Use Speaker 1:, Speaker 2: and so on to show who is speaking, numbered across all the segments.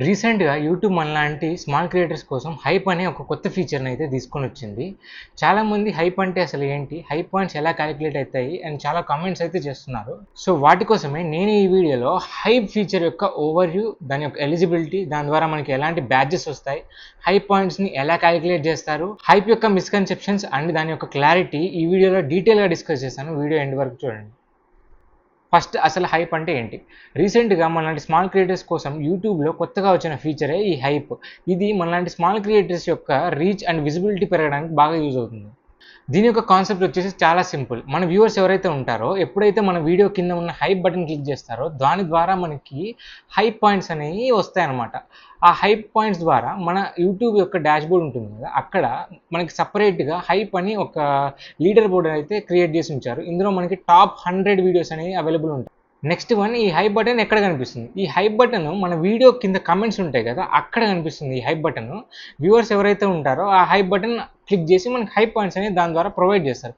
Speaker 1: రీసెంట్‌గా యూట్యూబ్ మనలాంటి small creators కోసం హైప్ అనే ఒక కొత్త ఫీచర్‌ని అయితే తీసుకొనొచ్చింది. చాలామంది హైప్ అంటే అసలు ఏంటి? హైప్ పాయింట్స్ ఎలా కాలిక్యులేట్ అయితాయి? అని చాలా కామెంట్స్ అయితే చేస్తున్నారు. సో, వాటి కోసమే నేను ఈ వీడియోలో హైప్ ఫీచర్ యొక్క ఓవర్‌వ్యూ, దాని యొక్క ఎలిజిబిలిటీ, దాని ద్వారా మనకి ఎలాంటి బ్యాడ్జెస్ వస్తాయి, హైప్ పాయింట్స్‌ని ఎలా కాలిక్యులేట్ చేస్తారు, హైప్ యొక్క మిస్‌కన్సెప్షన్స్ అండ్ దాని యొక్క క్లారిటీ ఈ వీడియోలో డీటెయిల్‌గా డిస్కస్ చేశాను. వీడియో ఎండ్ వరకు చూడండి. ఫస్ట్ అసలు హైప్ అంటే ఏంటి? రీసెంట్‌గా మనలాంటి స్మాల్ క్రియేటర్స్ కోసం యూట్యూబ్‌లో కొత్తగా వచ్చిన ఫీచరే ఈ హైప్. ఇది మనలాంటి స్మాల్ క్రియేటర్స్ యొక్క రీచ్ అండ్ విజిబిలిటీ పెరగడానికి బాగా యూజ్ అవుతుంది. దీని యొక్క కాన్సెప్ట్ వచ్చేసి చాలా సింపుల్. మన వ్యూవర్స్ ఎవరైతే ఉంటారో, ఎప్పుడైతే మన వీడియో కింద ఉన్న హైప్ బటన్ క్లిక్ చేస్తారో, దాని ద్వారా మనకి హైప్ పాయింట్స్ అనేవి వస్తాయన్నమాట. ఆ హైప్ పాయింట్స్ ద్వారా మన యూట్యూబ్ యొక్క డాష్‌బోర్డ్ ఉంటుంది కదా! అక్కడ మనకి సెపరేట్‌గా హైప్ అని ఒక లీడర్ బోర్డ్ అయితే క్రియేట్ చేసి ఉంచారు. ఇందులో మనకి టాప్ 100 వీడియోస్ అనేవి అవైలబుల్ ఉంటాయి. నెక్స్ట్ వన్, ఈ హైప్ బటన్ ఎక్కడ కనిపిస్తుంది? ఈ హైప్ బటన్ మన వీడియో కింద కమెంట్స్ ఉంటాయి కదా! అక్కడ కనిపిస్తుంది ఈ హైప్ బటన్. వ్యూవర్స్ ఎవరైతే ఉంటారో ఆ హైప్ బటన్ క్లిక్ చేసి మనకి హైప్ పాయింట్స్ అనేవి దాని ద్వారా ప్రొవైడ్ చేస్తారు.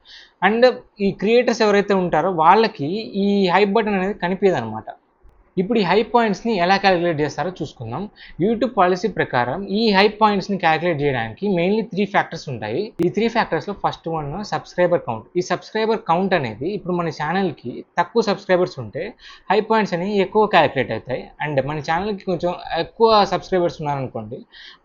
Speaker 1: అండ్ ఈ క్రియేటర్స్ ఎవరైతే ఉంటారో వాళ్ళకి ఈ హైప్ బటన్ అనేది కనిపియదనమాట. ఇప్పుడు ఈ హైప్ పాయింట్స్‌ని ఎలా క్యాలిక్యులేట్ చేస్తారో చూసుకుందాం. యూట్యూబ్ పాలిసీ ప్రకారం ఈ హైప్ పాయింట్స్‌ని క్యాలిక్యులేట్ చేయడానికి మెయిన్‌లీ 3 ఫ్యాక్టర్స్ ఉంటాయి. ఈ 3 ఫ్యాక్టర్స్‌లో ఫస్ట్ వన్ సబ్స్క్రైబర్ కౌంట్. ఈ సబ్స్క్రైబర్ కౌంట్ అనేది ఇప్పుడు మన ఛానల్‌కి తక్కువ సబ్స్క్రైబర్స్ ఉంటే హైప్ పాయింట్స్ అనేవి ఎక్కువ క్యాలిక్యులేట్ అవుతాయి. అండ్ మన ఛానల్‌కి కొంచెం ఎక్కువ సబ్స్క్రైబర్స్ ఉన్నారనుకోండి,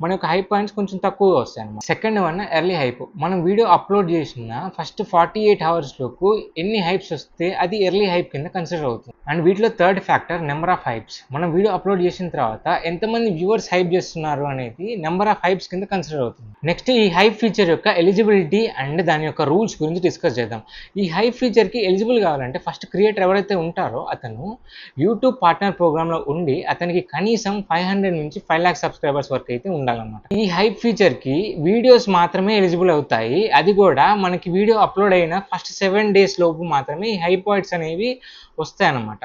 Speaker 1: మన యొక్క హైప్ పాయింట్స్ కొంచెం తక్కువగా వస్తాయన్నమాట. Second one early hype. మనం వీడియో అప్లోడ్ చేసిన ఫస్ట్ 48 అవర్స్‌లోపు ఎన్ని హైప్స్ వస్తే అది ఎర్లీ హైప్ కింద కన్సిడర్ అవుతుంది. అండ్ వీటిలో third factor number of hypes. మనం వీడియో అప్లోడ్ చేసిన తర్వాత ఎంతమంది వ్యూవర్స్ హైప్ చేస్తున్నారు అనేది నెంబర్ ఆఫ్ హైప్స్ కింద కన్సిడర్ అవుతుంది. నెక్స్ట్ ఈ హైప్ ఫీచర్ యొక్క ఎలిజిబిలిటీ అండ్ దాని యొక్క రూల్స్ గురించి డిస్కస్ చేద్దాం. ఈ హైప్ ఫీచర్కి ఎలిజిబుల్ కావాలంటే ఫస్ట్ క్రియేటర్ ఎవరైతే ఉంటారో అతను యూట్యూబ్ పార్ట్నర్ ప్రోగ్రామ్లో ఉండి అతనికి కనీసం 500 నుంచి 5 లాక్ సబ్స్క్రైబర్స్ వరకు అయితే ఉండాలన్నమాట. ఈ హైప్ ఫీచర్కి వీడియోస్ మాత్రమే ఎలిజిబుల్ అవుతాయి. అది కూడా మనకి వీడియో అప్లోడ్ అయిన ఫస్ట్ 7 డేస్ లోపు మాత్రమే ఈ హైప్ పాయింట్స్ అనేవి వస్తాయన్నమాట.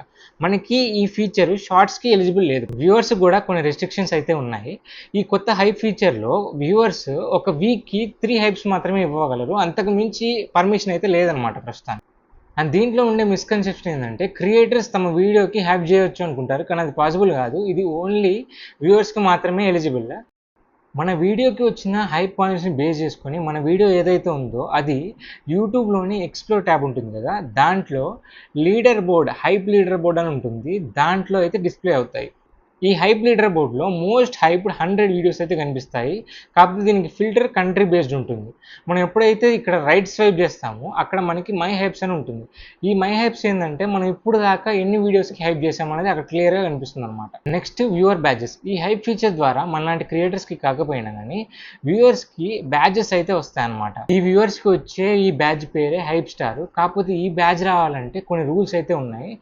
Speaker 1: మనకి ఈ ఫీచర్ షార్ట్స్కి ఎలిజిబుల్ లేదు. వ్యూవర్స్ కూడా కొన్ని రెస్ట్రిక్షన్స్ అయితే ఉన్నాయి. ఈ కొత్త హైప్ ఫీచర్లో వ్యూవర్స్ ఒక వీక్కి 3 హైప్స్ మాత్రమే ఇవ్వగలరు. అంతకు మించి పర్మిషన్ అయితే లేదనమాట ప్రస్తుతానికి. అండ్ దీంట్లో ఉండే మిస్కన్సెప్షన్ ఏంటంటే క్రియేటర్స్ తమ వీడియోకి హైప్ చేయొచ్చు అనుకుంటారు, కానీ అది పాసిబుల్ కాదు. ఇది ఓన్లీ వ్యూవర్స్కి మాత్రమే ఎలిజిబుల్. మన వీడియోకి వచ్చిన హైప్ పాయింట్స్ని బేస్ చేసుకొని మన వీడియో ఏదైతే ఉందో అది యూట్యూబ్లోని ఎక్స్ప్లోర్ ట్యాబ్ ఉంటుంది కదా, దాంట్లో హైప్ లీడర్ బోర్డ్ అని ఉంటుంది. దాంట్లో అయితే డిస్ప్లే అవుతాయి. ఈ హైప్ లీడర్ బోర్డ్లో మోస్ట్ హైప్డ్ 100 వీడియోస్ అయితే కనిపిస్తాయి. కాకపోతే దీనికి ఫిల్టర్ కంట్రీ బేస్డ్ ఉంటుంది. మనం ఎప్పుడైతే ఇక్కడ రైట్ స్వైప్ చేస్తామో అక్కడ మనకి మై హైప్స్ అని ఉంటుంది. ఈ మై హైప్స్ ఏంటంటే మనం ఇప్పుడు దాకా ఎన్ని వీడియోస్కి హైప్ చేసామనేది అక్కడ క్లియర్గా కనిపిస్తుంది అనమాట. Next viewer badges. ఈ హైప్ ఫీచర్ ద్వారా మనలాంటి క్రియేటర్స్కి కాకపోయినా కానీ వ్యూవర్స్కి బ్యాడ్జెస్ అయితే వస్తాయన్నమాట. ఈ వ్యూవర్స్కి వచ్చే ఈ బ్యాడ్జ్ పేరే హైప్ స్టార్. కాకపోతే ఈ బ్యాడ్జ్ రావాలంటే కొన్ని రూల్స్ అయితే ఉన్నాయి.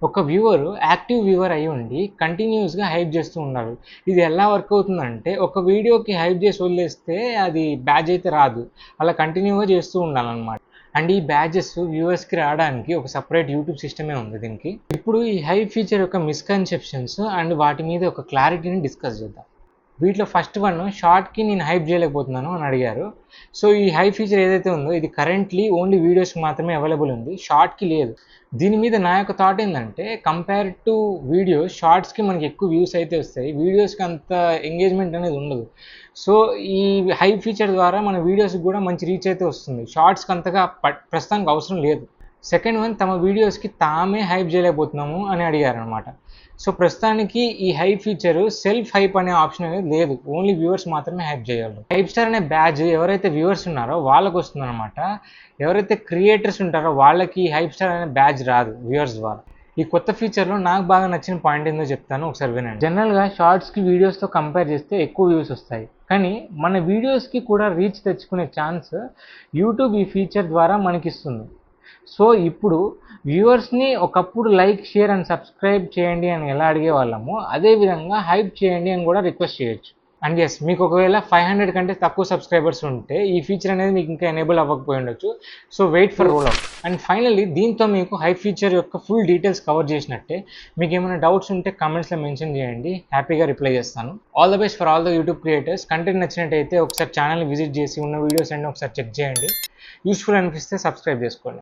Speaker 1: ఒక వ్యూవర్ యాక్టివ్ వ్యూవర్ అయి ఉండి కంటిన్యూస్గా హైప్ చేస్తూ ఉన్నారు. ఇది ఎలా వర్క్ అవుతుందంటే ఒక వీడియోకి హైప్ చేసి వదిలేస్తే అది బ్యాడ్జ్ అయితే రాదు. అలా కంటిన్యూగా చేస్తూ ఉండాలన్నమాట. అండ్ ఈ బ్యాడ్జెస్ వ్యూవర్స్కి రావడానికి ఒక సపరేట్ యూట్యూబ్ సిస్టమే ఉంది దీనికి. ఇప్పుడు ఈ హైప్ ఫీచర్ యొక్క మిస్కన్సెప్షన్స్ అండ్ వాటి మీద ఒక క్లారిటీని డిస్కస్ చేద్దాం. వీటిలో ఫస్ట్ వన్, షార్ట్కి నేను హైప్ చేయలేకపోతున్నాను అని అడిగారు. సో ఈ హైప్ ఫీచర్ ఏదైతే ఉందో ఇది కరెంట్లీ ఓన్లీ వీడియోస్కి మాత్రమే అవైలబుల్ ఉంది, షార్ట్కి లేదు. దీని మీద నా యొక్క థాట్ ఏంటంటే కంపేర్ టు వీడియోస్ షార్ట్స్కి మనకి ఎక్కువ వ్యూస్ అయితే వస్తాయి, వీడియోస్కి అంత ఎంగేజ్మెంట్ అనేది ఉండదు. సో ఈ హైప్ ఫీచర్ ద్వారా మన వీడియోస్కి కూడా మంచి రీచ్ అయితే వస్తుంది. షార్ట్స్కి అంతగా ప్రస్తుతానికి అవసరం లేదు. సెకండ్ వన్, తమ వీడియోస్కి తామే హైప్ చేయలేకపోతున్నాము అని అడిగారు అనమాట. సో ప్రస్తుతానికి ఈ హైప్ ఫీచర్ సెల్ఫ్ హైప్ అనే ఆప్షన్ అనేది లేదు, ఓన్లీ వ్యూవర్స్ మాత్రమే హైప్ చేయగలరు. హైప్ స్టార్ అనే బ్యాడ్జ్ ఎవరైతే వ్యూవర్స్ ఉన్నారో వాళ్ళకు వస్తుంది అనమాట. ఎవరైతే క్రియేటర్స్ ఉంటారో వాళ్ళకి హైప్ స్టార్ అనే బ్యాడ్జ్ రాదు వ్యూవర్స్ ద్వారా. ఈ కొత్త ఫీచర్లో నాకు బాగా నచ్చిన పాయింట్ ఏందో చెప్తాను, ఒకసారి వినండి. జనరల్గా షార్ట్స్కి వీడియోస్తో కంపేర్ చేస్తే ఎక్కువ వ్యూస్ వస్తాయి, కానీ మన వీడియోస్కి కూడా రీచ్ తెచ్చుకునే ఛాన్స్ యూట్యూబ్ ఈ ఫీచర్ ద్వారా మనకిస్తుంది. సో ఇప్పుడు వ్యూవర్స్ని ఒకప్పుడు లైక్, షేర్ అండ్ సబ్స్క్రైబ్ చేయండి అని ఎలా అడిగేవాళ్ళమో అదేవిధంగా హైప్ చేయండి అని కూడా రిక్వెస్ట్ చేయొచ్చు. అండ్ ఎస్, మీకు ఒకవేళ 500 కంటే తక్కువ సబ్స్క్రైబర్స్ ఉంటే ఈ ఫీచర్ అనేది మీకు ఇంకా ఎనేబుల్ అవ్వకపోయి ఉండొచ్చు. So wait for roll out. And finally దీంతో మీకు హైప్ ఫీచర్ యొక్క ఫుల్ డీటెయిల్స్ కవర్ చేసినట్టే. మీకు ఏమైనా డౌట్స్ ఉంటే కమెంట్స్లో మెన్షన్ చేయండి, హ్యాపీగా రిప్లై చేస్తాను. All the best for all the YouTube creators. Content నచ్చినట్టయితే ఒకసారి ఛానల్ని విజిట్ చేసి ఉన్న వీడియోస్ అన్ని ఒకసారి చెక్ చేయండి. యూస్ఫుల్ అనిపిస్తే సబ్స్క్రైబ్ చేసుకోండి.